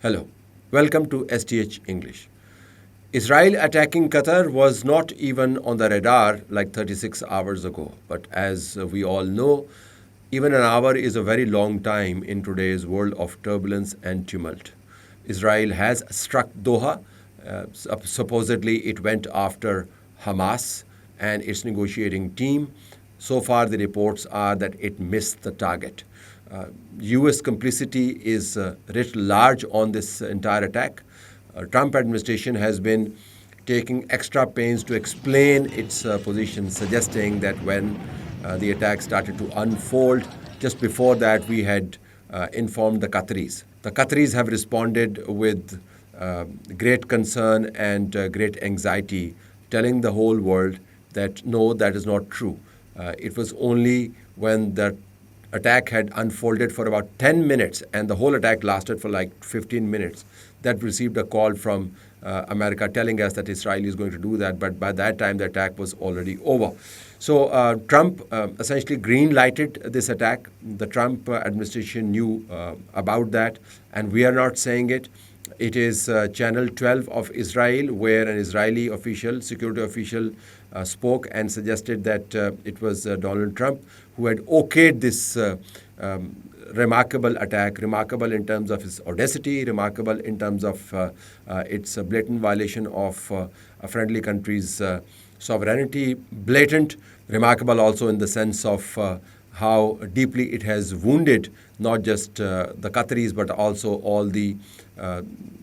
Hello, welcome to STH English. Israel attacking Qatar was not even on the radar like 36 hours ago. But as we all know, even an hour is a very long time in today's world of turbulence and tumult. Israel has struck Doha. Supposedly, it went after Hamas and its negotiating team. So far, the reports are that it missed the target. US complicity is writ large on this entire attack. Trump administration has been taking extra pains to explain its position, suggesting that when the attack started to unfold, just before that we had informed the Qataris. The Qataris have responded with great concern and great anxiety, telling the whole world that no, that is not true. It was only when the attack had unfolded for about 10 minutes and the whole attack lasted for like 15 minutes that received a call from America telling us that Israel is going to do that, but by that time the attack was already over. So Trump essentially green-lighted this attack. The Trump administration knew about that, and we are not saying it. It is Channel 12 of Israel, where an Israeli official, security official, spoke and suggested that it was Donald Trump who had okayed this remarkable attack, remarkable in terms of its audacity, remarkable in terms of its blatant violation of a friendly country's sovereignty, blatant, remarkable also in the sense of how deeply it has wounded not just the Qataris but also all the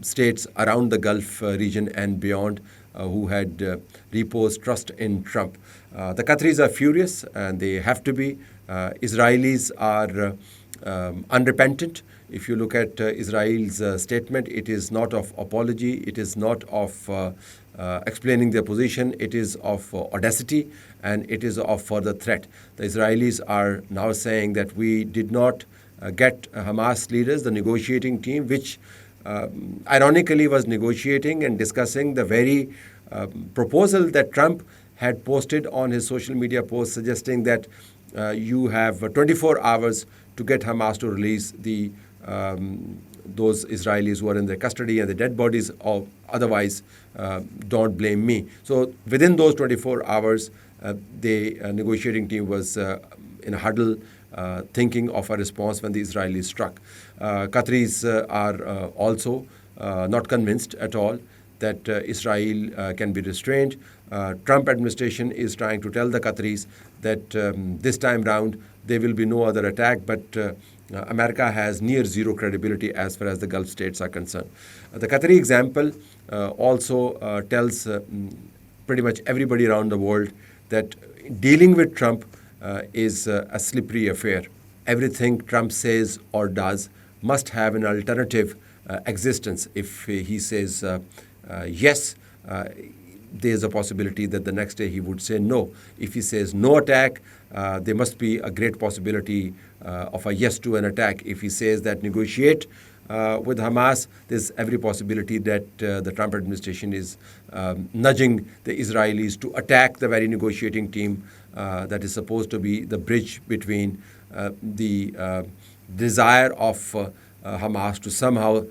states around the Gulf region and beyond who had reposed trust in Trump. The Qataris are furious, and they have to be. Israelis are unrepentant. If you look at Israel's statement, it is not of apology, it is not of explaining their position, it is of audacity, and it is of further threat. The Israelis are now saying that we did not get Hamas leaders, the negotiating team, which ironically was negotiating and discussing the very proposal that Trump had posted on his social media post, suggesting that you have 24 hours to get Hamas to release those Israelis who are in their custody and the dead bodies, or otherwise don't blame me. So within those 24 hours, the negotiating team was in a huddle, thinking of a response when the Israelis struck. Qataris are also not convinced at all that Israel can be restrained. Trump administration is trying to tell the Qataris that this time round there will be no other attack, but America has near zero credibility as far as the Gulf states are concerned. The Qatari example also tells pretty much everybody around the world that dealing with Trump is a slippery affair. Everything Trump says or does must have an alternative existence. If he says yes, there's a possibility that the next day he would say no. If he says no attack, there must be a great possibility of a yes to an attack. If he says that negotiate with Hamas, there's every possibility that the Trump administration is nudging the Israelis to attack the very negotiating team that is supposed to be the bridge between the desire of Hamas to somehow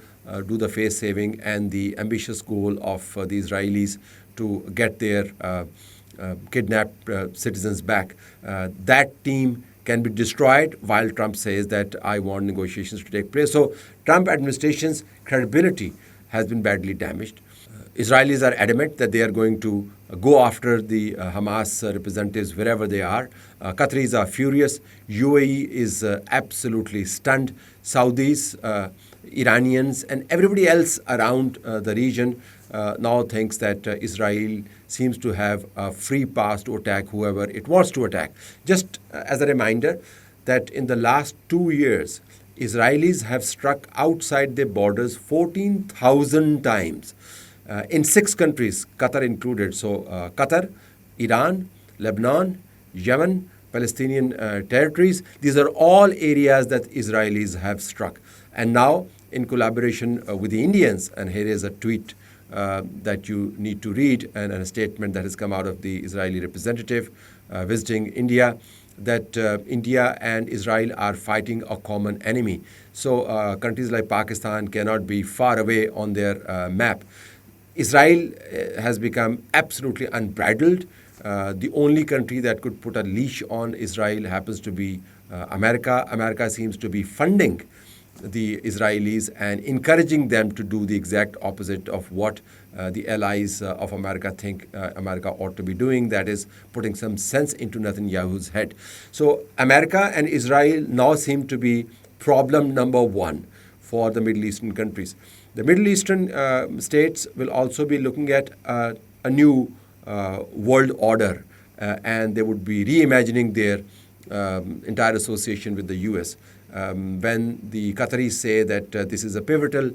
do the face saving and the ambitious goal of the Israelis to get their kidnapped citizens back. That team can be destroyed while Trump says that I want negotiations to take place. So Trump administration's credibility has been badly damaged. Israelis are adamant that they are going to go after the Hamas representatives wherever they are. Qataris are furious. UAE is absolutely stunned. Saudis, Iranians, and everybody else around the region now thinks that Israel seems to have a free pass to attack whoever it wants to attack. Just as a reminder that in the last 2 years, Israelis have struck outside their borders 14,000 times in 6 countries, Qatar included. So Qatar, Iran, Lebanon, Yemen, Palestinian territories, these are all areas that Israelis have struck. And now, in collaboration with the Indians, and here is a tweet that you need to read and a statement that has come out of the Israeli representative visiting India. that India and Israel are fighting a common enemy. So countries like Pakistan cannot be far away on their map. Israel has become absolutely unbridled. The only country that could put a leash on Israel happens to be America. America seems to be funding the Israelis and encouraging them to do the exact opposite of what the allies of America think America ought to be doing, that is, putting some sense into Netanyahu's head. So America and Israel now seem to be problem number one for the Middle Eastern countries. The Middle Eastern states will also be looking at a new world order, and they would be reimagining their entire association with the US. When the Qataris say that this is a pivotal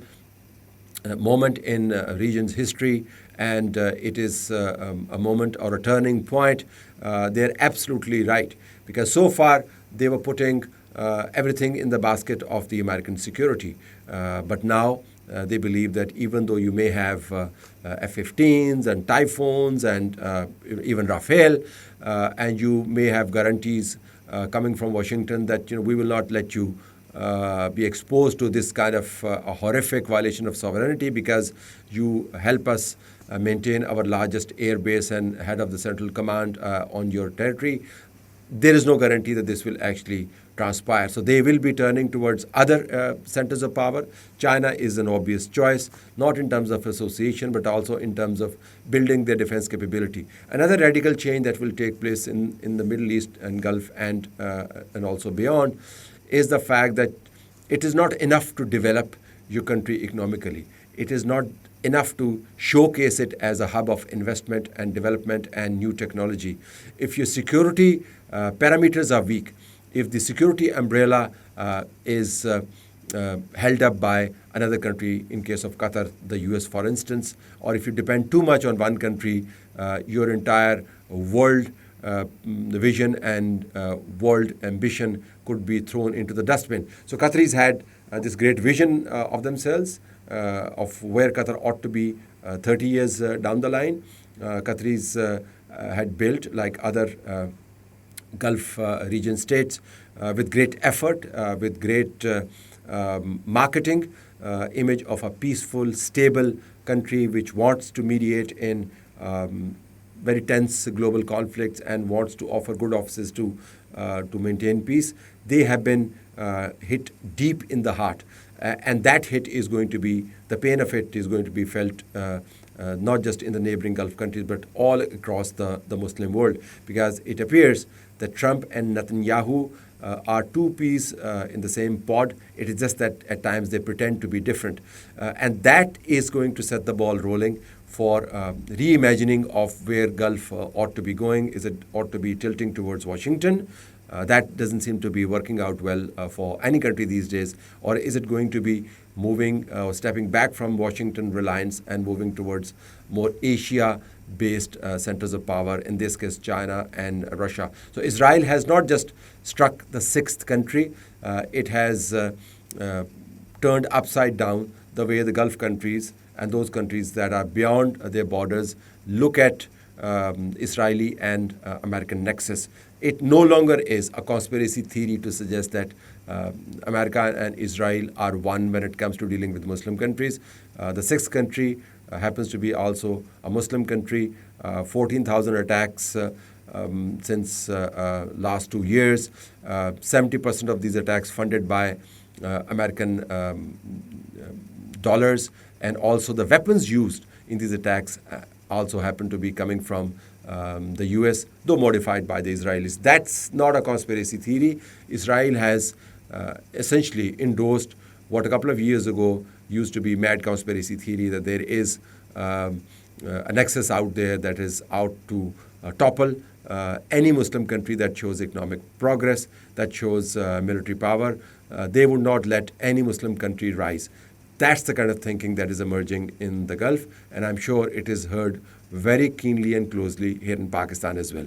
moment in region's history and it is a moment or a turning point, they're absolutely right. Because so far they were putting everything in the basket of the American security. But now they believe that even though you may have F-15s and Typhoons and even Rafale, and you may have guarantees coming from Washington that we will not let you be exposed to this kind of a horrific violation of sovereignty because you help us maintain our largest air base and head of the central command on your territory. There is no guarantee that this will actually transpire. So they will be turning towards other centers of power. China is an obvious choice, not in terms of association, but also in terms of building their defense capability. Another radical change that will take place in the Middle East and Gulf and also beyond is the fact that it is not enough to develop your country economically. It is not enough to showcase it as a hub of investment and development and new technology. If your security parameters are weak, if the security umbrella is held up by another country, in case of Qatar, the US, for instance, or if you depend too much on one country, your entire world vision and world ambition could be thrown into the dustbin. So Qataris had this great vision of themselves, of where Qatar ought to be 30 years down the line. Qataris had built, like other Gulf region states, with great effort, with great marketing, image of a peaceful, stable country which wants to mediate in very tense global conflicts and wants to offer good offices to maintain peace. They have been hit deep in the heart. And that hit is going to be, the pain of it is going to be felt not just in the neighboring Gulf countries, but all across the Muslim world, because it appears that Trump and Netanyahu are two peas in the same pod. It is just that at times they pretend to be different. And that is going to set the ball rolling for reimagining of where Gulf ought to be going. Is it ought to be tilting towards Washington? That doesn't seem to be working out well for any country these days. Or is it going to be moving or stepping back from Washington reliance and moving towards more Asia-based centers of power, in this case China and Russia? So Israel has not just struck the sixth country, it has turned upside down the way the Gulf countries and those countries that are beyond their borders look at Israeli and American nexus. It no longer is a conspiracy theory to suggest that America and Israel are one when it comes to dealing with Muslim countries. The sixth country happens to be also a Muslim country. 14,000 attacks since last 2 years. 70% of these attacks funded by American dollars, and also the weapons used in these attacks also happen to be coming from the US, though modified by the Israelis. That's not a conspiracy theory. Israel has essentially endorsed what a couple of years ago used to be mad conspiracy theory, that there is a nexus out there that is out to topple any Muslim country that shows economic progress, that shows military power. They would not let any Muslim country rise. That's the kind of thinking that is emerging in the Gulf, and I'm sure it is heard very keenly and closely here in Pakistan as well.